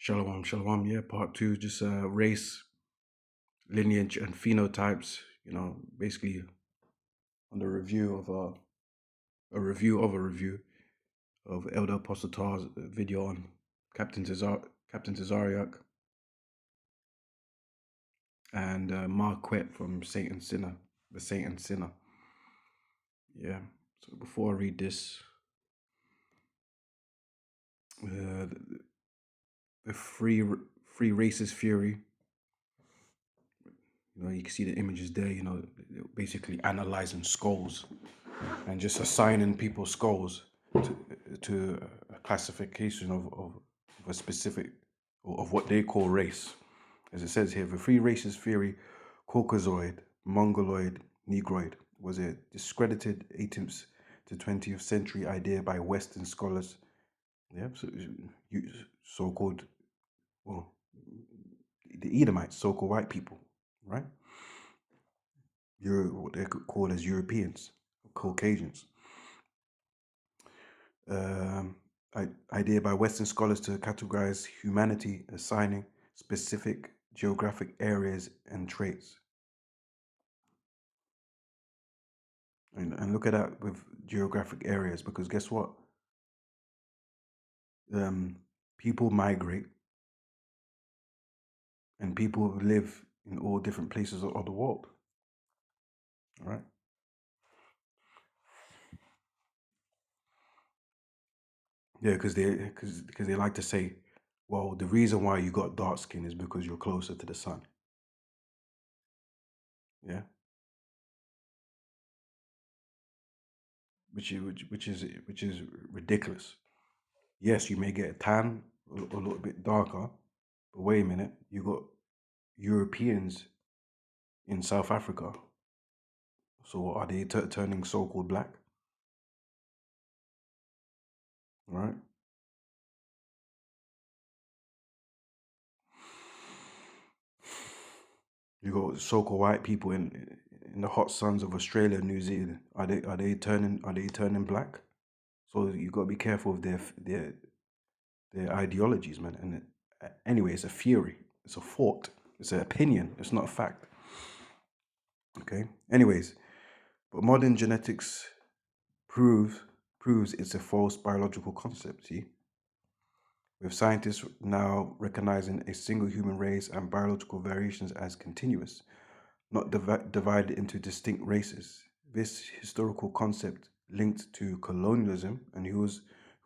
Shalom, shalom. Yeah, part two, just race, lineage, and phenotypes. Basically on the review of a review of a review of Elder Apostle Tar's video on Captain Tazariak and Marquette from Saint and Sinner, the Saint and Sinner. Yeah. So before I read this, the free racist theory. You can see the images there. Basically analyzing skulls and just assigning people's skulls to a classification of a specific, of what they call race. As it says here, the free races theory, Caucasoid, Mongoloid, Negroid, was a discredited 18th to 20th century idea by Western scholars. Yeah, so-called, well, the Edomites, so-called white people, right? What they could call as Europeans, Caucasians. Idea by Western scholars to categorize humanity, assigning specific geographic areas and traits. And look at that with geographic areas, because guess what? People migrate, and people live in all different places of the world. All right. Yeah, because they like to say, well, the reason why you got dark skin is because you're closer to the sun. Yeah. Which is ridiculous. Yes, you may get a tan, a little bit darker, but wait a minute, you got Europeans in South Africa. So are they turning so-called black? Right? You got so-called white people in the hot suns of Australia and New Zealand. Are they turning black? So you got to be careful of their ideologies, man. And anyway, it's a theory, it's a thought, it's an opinion, it's not a fact. Okay. Anyways, but modern genetics proves it's a false biological concept. See, with scientists now recognizing a single human race and biological variations as continuous, not divided into distinct races. This historical concept linked to colonialism, and who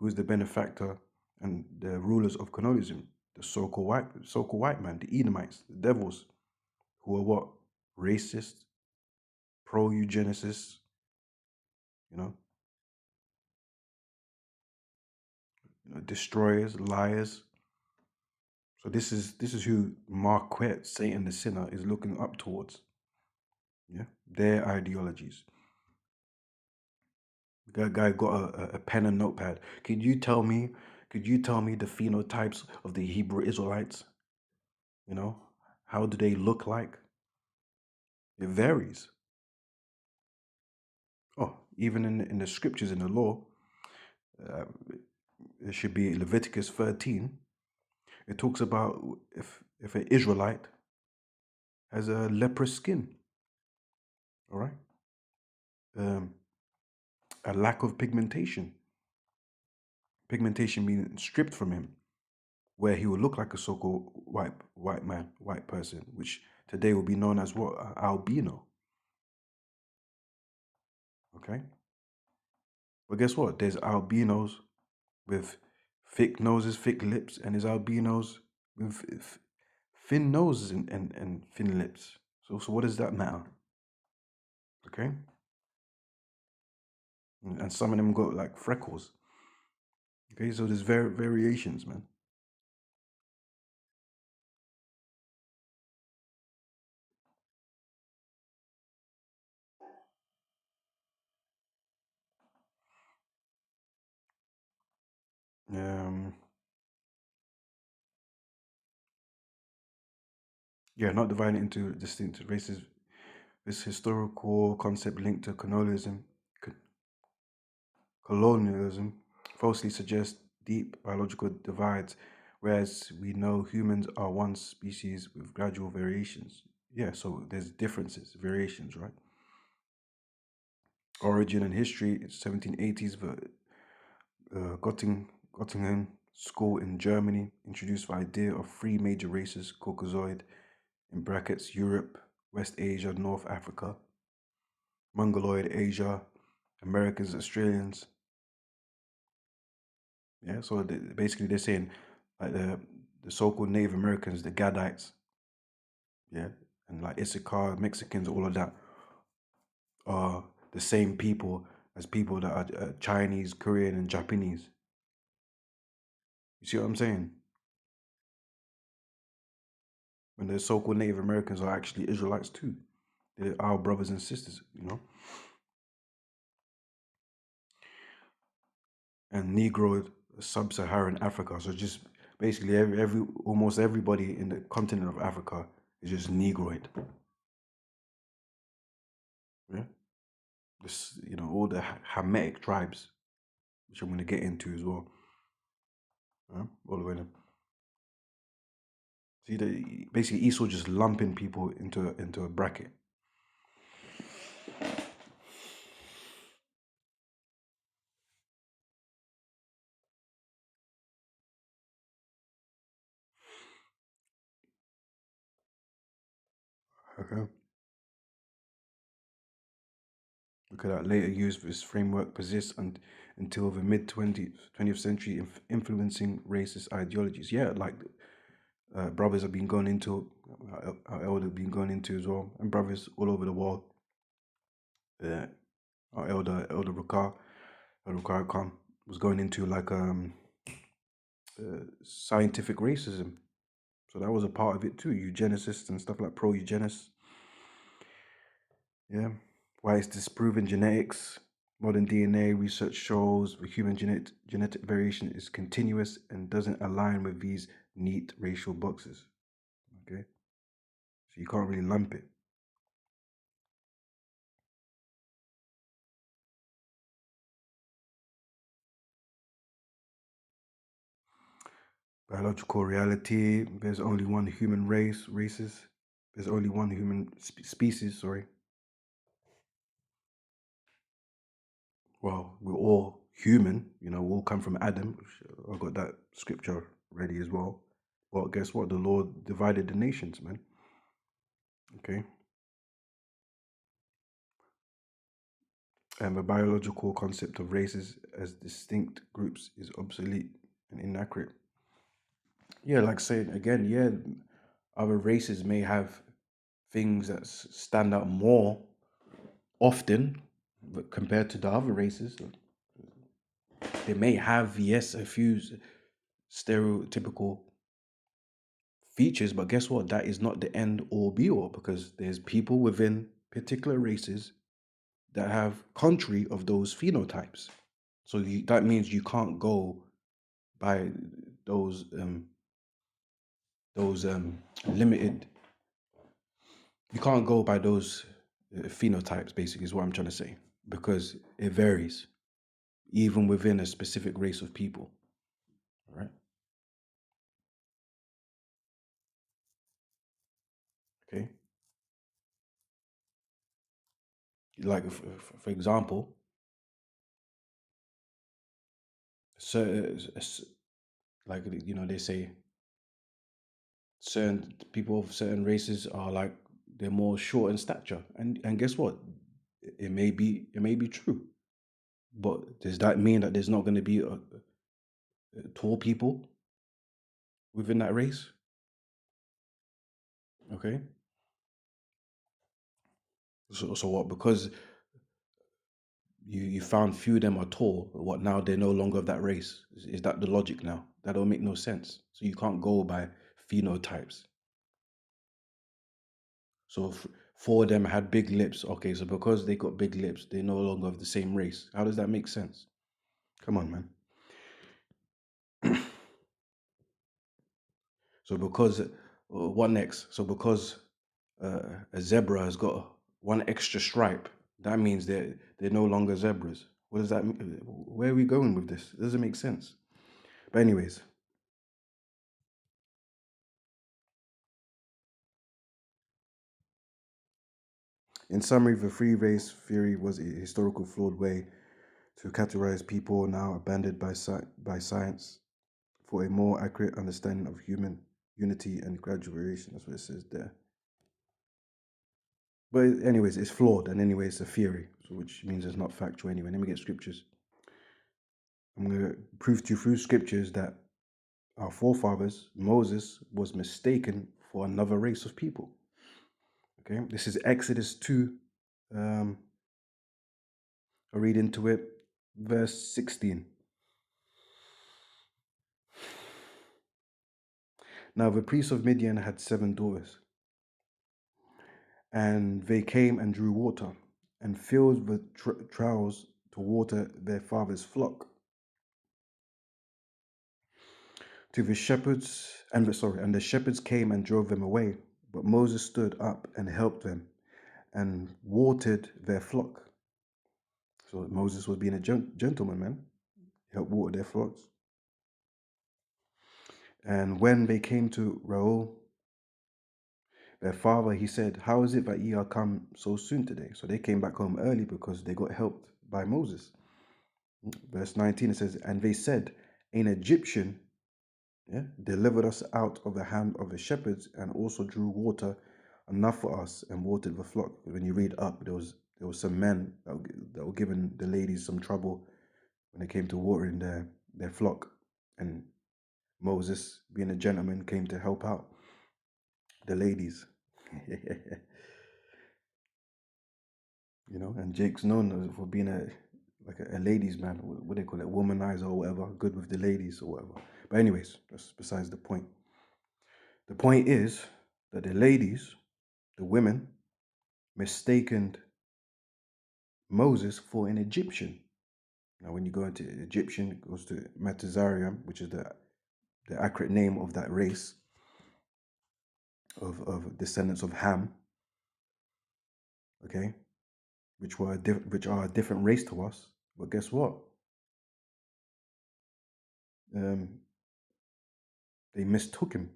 was the benefactor and the rulers of colonialism? The so-called white man, the Edomites, the devils, who are what? Racist, pro-eugenicists, you know, destroyers, liars. So this is who Marquette, Satan the Sinner, is looking up towards. Yeah, their ideologies. The guy got a pen and notepad. Could you tell me the phenotypes of the Hebrew Israelites? How do they look like? It varies. Oh, even in the scriptures, in the law, uh, it should be Leviticus 13. It talks about if an Israelite has a leprous skin, all right, a lack of pigmentation being stripped from him, where he would look like a so-called white person, which today will be known as what? Albino. Okay. But guess what? There's albinos with thick noses, thick lips, and there's albinos with thin noses and thin lips. So what does that matter? Okay. And some of them got like freckles. Okay, so there's variations, man. Yeah, not divided into distinct races. This historical concept linked to colonialism falsely suggests deep biological divides whereas we know humans are one species with gradual variations. Yeah, so there's differences, variations, right? Origin and history, 1780s, Göttingen school in Germany introduced the idea of three major races: Caucasoid, in brackets, Europe, West Asia, North Africa; Mongoloid, Asia, Americans, Australians. Yeah, so basically they're saying like the so-called Native Americans, the Gadites, yeah, and like Issachar, Mexicans, all of that are the same people as people that are Chinese, Korean, and Japanese. You see what I'm saying? When the so-called Native Americans are actually Israelites too. They're our brothers and sisters, you know. And Negro, sub-Saharan Africa. So just basically every almost everybody in the continent of Africa is just Negroid. Yeah, this all the Hamitic tribes, which I'm going to get into as well. Yeah? All the way there. See, basically Esau just lumping people into a bracket. Okay. Look at that. Later use this framework persists until the mid 20th century, influencing racist ideologies. Yeah, like brothers have been going into, our elder have been going into as well, and brothers all over the world. Our elder Rukar Khan was going into like scientific racism. So that was a part of it too, eugenicists and stuff like pro-eugenics. Yeah. Why it's disproven genetics. Modern DNA research shows the human genetic variation is continuous and doesn't align with these neat racial boxes. Okay. So you can't really lump it. Biological reality, there's only one human races. There's only one human species, sorry. Well, we're all human, we all come from Adam. I got that scripture ready as well. Well, guess what? The Lord divided the nations, man. Okay. And the biological concept of races as distinct groups is obsolete and inaccurate. Yeah, like saying again, yeah, other races may have things that stand out more often compared to the other races. They may have, yes, a few stereotypical features, but guess what? That is not the end all be all, because there's people within particular races that have contrary of those phenotypes. So that means you can't go by those limited. You can't go by those phenotypes. Basically, is what I'm trying to say, because it varies even within a specific race of people. All right. Okay. Like for example, certain like they say certain people of certain races are like they're more short in stature, and guess what? It may be true, but does that mean that there's not going to be tall people within that race? Okay. So what? Because you found few of them are tall. What now? They're no longer of that race. Is that the logic now? That don't make no sense. So you can't go by phenotypes. So four of them had big lips. Okay, so because they got big lips, they're no longer of the same race. How does that make sense? Come on, man. So because what next? So because a zebra has got one extra stripe, that means they're no longer zebras. What does that mean? Where are we going with this? It doesn't make sense. But anyways, In summary, the free race theory was a historical flawed way to categorize people now abandoned by science for a more accurate understanding of human unity and graduation. That's what it says there. But anyways, it's flawed, and anyway, it's a theory, so which means it's not factual anyway. Let me get scriptures. I'm going to prove to you through scriptures that our forefathers, Moses, was mistaken for another race of people. Okay, this is Exodus 2. I'll read into it, verse 16. Now the priest of Midian had 7 daughters, and they came and drew water, and filled the troughs to water their father's flock. To the shepherds, and the shepherds came and drove them away. But Moses stood up and helped them, and watered their flock. So Moses was being a gentleman, man. He helped water their flocks. And when they came to Reuel, their father, he said, "How is it that ye are come so soon today?" So they came back home early because they got helped by Moses. Verse 19, it says, "And they said, an Egyptian delivered us out of the hand of the shepherds, and also drew water enough for us and watered the flock." When you read up, there was some men that were giving the ladies some trouble when it came to watering their flock, and Moses, being a gentleman, came to help out the ladies. And Jake's known for being a ladies man, what they call it, womanizer or whatever, good with the ladies or whatever. But anyways, that's besides the point. The point is that the ladies, the women, mistaken Moses for an Egyptian. Now, when you go into Egyptian, it goes to Metazarium, which is the accurate name of that race of descendants of Ham. Okay, which are a different race to us. But guess what? They mistook him.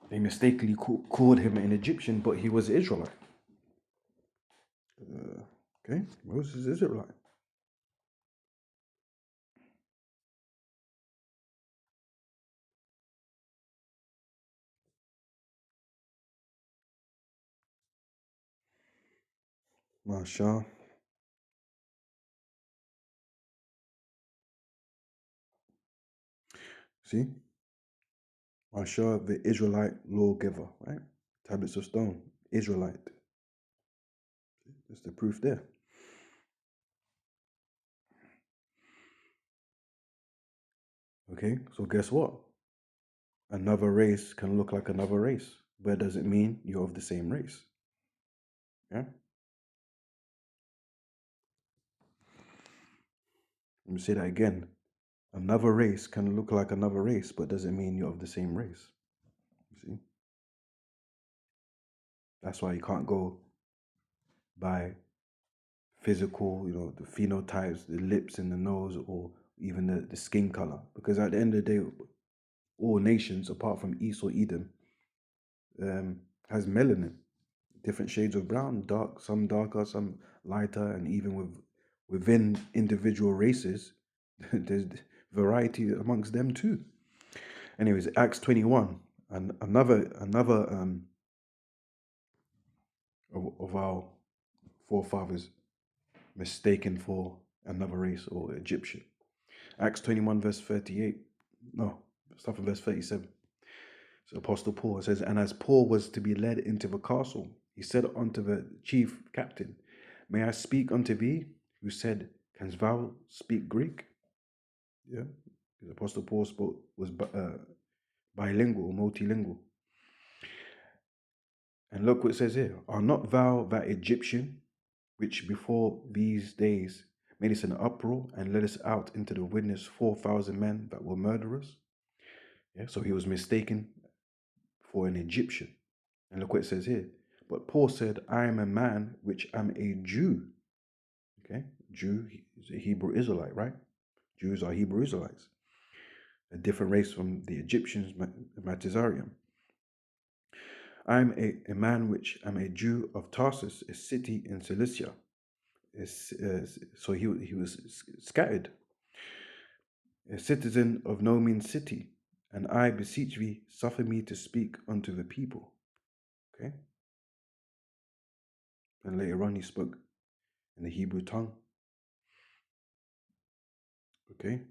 They mistakenly called him an Egyptian, but he was Israelite. Okay, Moses is Israelite. Masha. See? Masha, the Israelite lawgiver, right? Tablets of stone, Israelite. That's the proof there. Okay, so guess what? Another race can look like another race, but does it mean you're of the same race? Yeah? Let me say that again. Another race can look like another race, but does it mean you're of the same race? You see? That's why you can't go by physical, the phenotypes, the lips and the nose, or even the skin color. Because at the end of the day, all nations, apart from East or Edom, has melanin, different shades of brown, some darker, some lighter, and even within individual races, there's variety amongst them too. Anyways, Acts 21, and another of our forefathers mistaken for another race or Egyptian. Acts 21 verse 38. No, start from verse 37. So Apostle Paul says, "And as Paul was to be led into the castle, he said unto the chief captain, May I speak unto thee? Who said, Canst thou speak Greek?" Yeah, because Apostle Paul was bilingual, multilingual. And look what it says here. "Are not thou that Egyptian, which before these days made us an uproar and led us out into the wilderness 4,000 men that were murderers?" Yeah, so he was mistaken for an Egyptian. And look what it says here. "But Paul said, I am a man which am a Jew." Okay, Jew is a Hebrew Israelite, right? Jews are Hebrew Israelites, a different race from the Egyptians, Matizarium. I'm a man which am a Jew of Tarsus, a city in Cilicia. So he was scattered, a citizen of no mean city, and I beseech thee, suffer me to speak unto the people. Okay. And later on, he spoke in the Hebrew tongue. Okay.